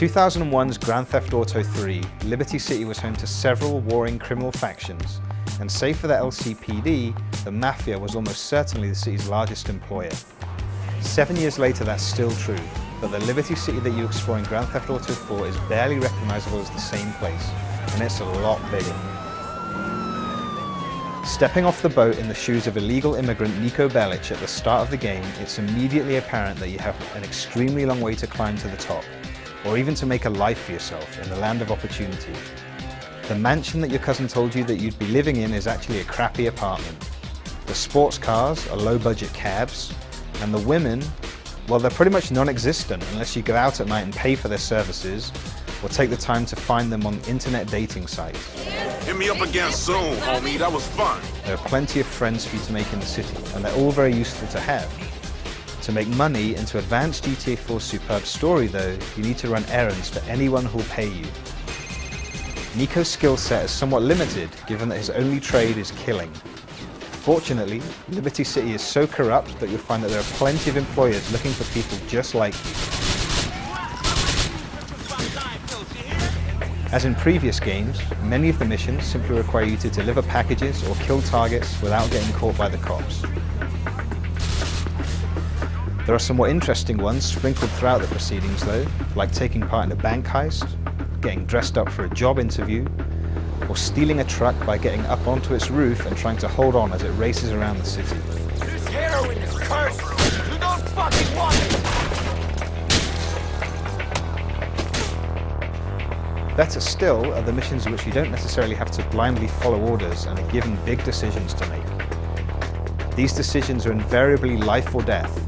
2001's Grand Theft Auto 3, Liberty City was home to several warring criminal factions, and save for the LCPD, the Mafia was almost certainly the city's largest employer. 7 years later, that's still true, but the Liberty City that you explore in Grand Theft Auto 4 is barely recognizable as the same place, and it's a lot bigger. Stepping off the boat in the shoes of illegal immigrant Niko Bellic at the start of the game, it's immediately apparent that you have an extremely long way to climb to the top, or even to make a life for yourself in the land of opportunity. The mansion that your cousin told you that you'd be living in is actually a crappy apartment. The sports cars are low-budget cabs, and the women, well, they're pretty much non-existent unless you go out at night and pay for their services, or take the time to find them on internet dating sites. Hit me up again soon, homie. That was fun. There are plenty of friends for you to make in the city, and they're all very useful to have. To make money and to advance GTA 4's superb story, though, you need to run errands for anyone who'll pay you. Niko's skill set is somewhat limited, given that his only trade is killing. Fortunately, Liberty City is so corrupt that you'll find that there are plenty of employers looking for people just like you. As in previous games, many of the missions simply require you to deliver packages or kill targets without getting caught by the cops. There are some more interesting ones sprinkled throughout the proceedings though, like taking part in a bank heist, getting dressed up for a job interview, or stealing a truck by getting up onto its roof and trying to hold on as it races around the city. This heroin is cursed! You don't fucking want it! Better still are the missions in which you don't necessarily have to blindly follow orders and are given big decisions to make. These decisions are invariably life or death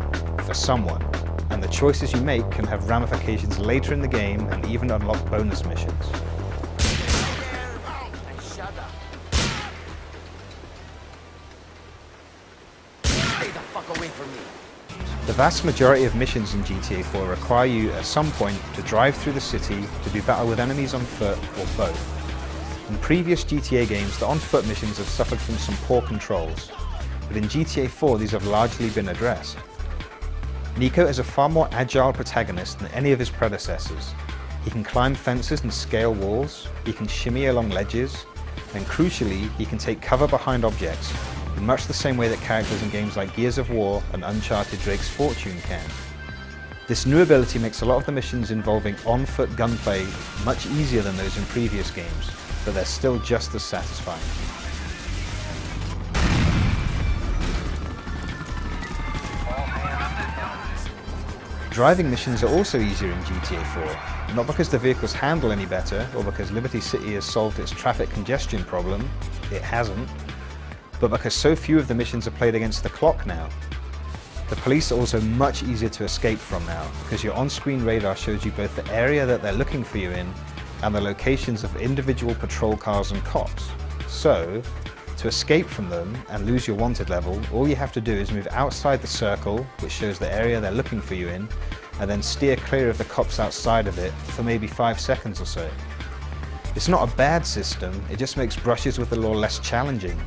for someone, and the choices you make can have ramifications later in the game and even unlock bonus missions. Stay the fuck away from me. The vast majority of missions in GTA 4 require you at some point to drive through the city, to do battle with enemies on foot, or both. In previous GTA games, the on-foot missions have suffered from some poor controls, but in GTA 4 these have largely been addressed. Niko is a far more agile protagonist than any of his predecessors. He can climb fences and scale walls, he can shimmy along ledges, and crucially, he can take cover behind objects, in much the same way that characters in games like Gears of War and Uncharted Drake's Fortune can. This new ability makes a lot of the missions involving on-foot gunplay much easier than those in previous games, but they're still just as satisfying. Driving missions are also easier in GTA 4, not because the vehicles handle any better or because Liberty City has solved its traffic congestion problem, it hasn't, but because so few of the missions are played against the clock now. The police are also much easier to escape from now, because your on-screen radar shows you both the area that they're looking for you in and the locations of individual patrol cars and cops. So, to escape from them and lose your wanted level, all you have to do is move outside the circle, which shows the area they're looking for you in, and then steer clear of the cops outside of it for maybe 5 seconds or so. It's not a bad system, it just makes brushes with the law less challenging.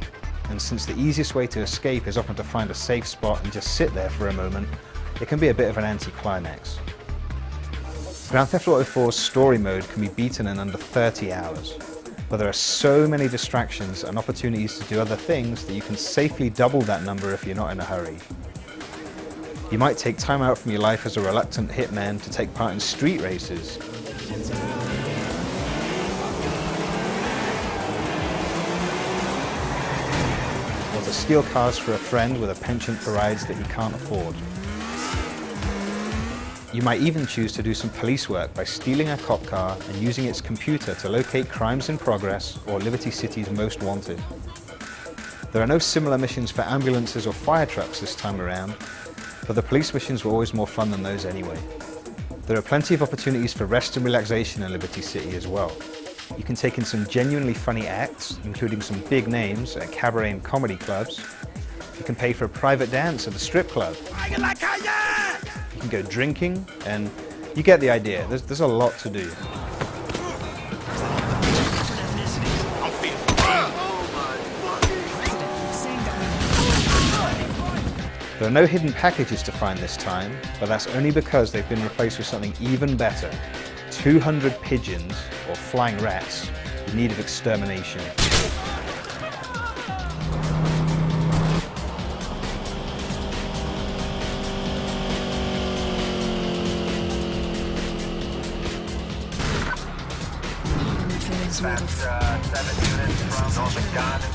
And since the easiest way to escape is often to find a safe spot and just sit there for a moment, it can be a bit of an anticlimax. Grand Theft Auto 4's story mode can be beaten in under 30 hours, but there are so many distractions and opportunities to do other things that you can safely double that number if you're not in a hurry. You might take time out from your life as a reluctant hitman to take part in street races. Or to steal cars for a friend with a penchant for rides that he can't afford. You might even choose to do some police work by stealing a cop car and using its computer to locate crimes in progress or Liberty City's most wanted. There are no similar missions for ambulances or fire trucks this time around, but the police missions were always more fun than those anyway. There are plenty of opportunities for rest and relaxation in Liberty City as well. You can take in some genuinely funny acts, including some big names at cabaret and comedy clubs. You can pay for a private dance at the strip club. You can go drinking, and you get the idea. There's a lot to do. There are no hidden packages to find this time, but that's only because they've been replaced with something even better. 200 pigeons, or flying rats, in need of extermination. That's 7 units from the garden.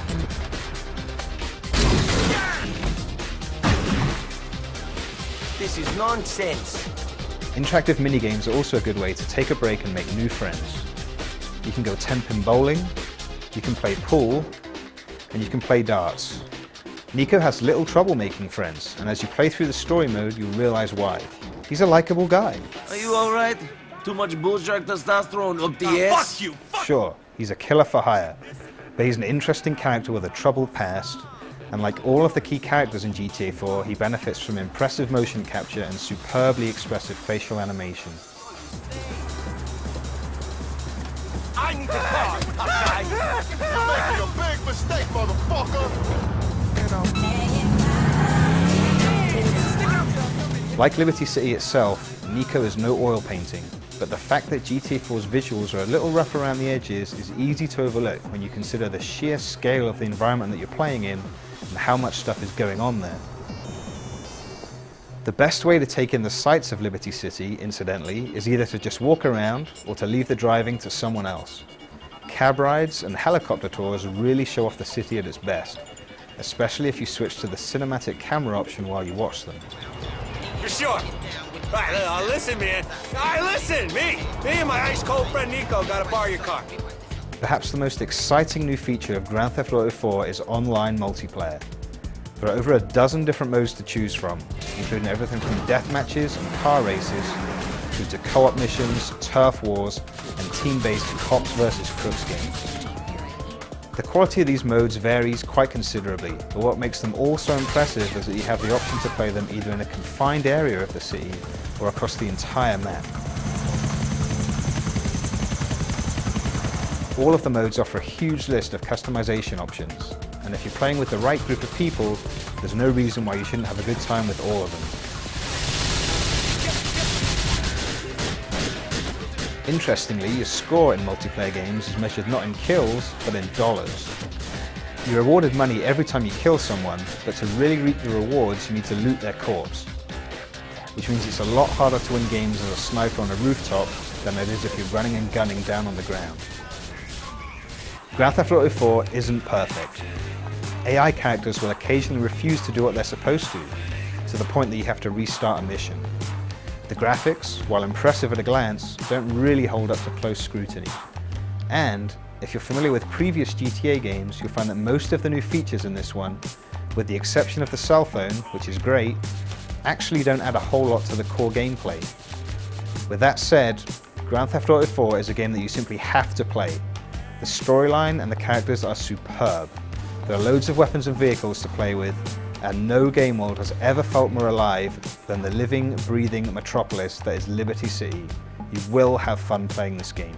This is nonsense. Interactive minigames are also a good way to take a break and make new friends. You can go 10-pin bowling, you can play pool, and you can play darts. Nico has little trouble making friends, and as you play through the story mode, you'll realize why. He's a likable guy. Are you alright? Too much bullshark testosterone up the ass? Fuck you! Sure, he's a killer for hire, but he's an interesting character with a troubled past, and like all of the key characters in GTA 4, he benefits from impressive motion capture and superbly expressive facial animation. I need to talk, guy. You're making a big mistake, motherfucker! Like Liberty City itself, Nico is no oil painting, but the fact that GTA 4's visuals are a little rough around the edges is easy to overlook when you consider the sheer scale of the environment that you're playing in and how much stuff is going on there. The best way to take in the sights of Liberty City, incidentally, is either to just walk around or to leave the driving to someone else. Cab rides and helicopter tours really show off the city at its best, especially if you switch to the cinematic camera option while you watch them. For sure. Alright, listen, man. Alright, listen, me and my ice-cold friend Nico gotta borrow your car. Perhaps the most exciting new feature of Grand Theft Auto 4 is online multiplayer. There are over a dozen different modes to choose from, including everything from death matches and car races, through to co-op missions, turf wars, and team-based cops versus crooks games. The quality of these modes varies quite considerably, but what makes them all so impressive is that you have the option to play them either in a confined area of the city or across the entire map. All of the modes offer a huge list of customization options, and if you're playing with the right group of people, there's no reason why you shouldn't have a good time with all of them. Interestingly, your score in multiplayer games is measured not in kills, but in dollars. You're rewarded money every time you kill someone, but to really reap the rewards you need to loot their corpse. Which means it's a lot harder to win games as a sniper on a rooftop than it is if you're running and gunning down on the ground. Grand Theft Auto 4 isn't perfect. AI characters will occasionally refuse to do what they're supposed to the point that you have to restart a mission. The graphics, while impressive at a glance, don't really hold up to close scrutiny. And, if you're familiar with previous GTA games, you'll find that most of the new features in this one, with the exception of the cell phone, which is great, actually don't add a whole lot to the core gameplay. With that said, Grand Theft Auto 4 is a game that you simply have to play. The storyline and the characters are superb. There are loads of weapons and vehicles to play with, and no game world has ever felt more alive than the living, breathing metropolis that is Liberty City. You will have fun playing this game.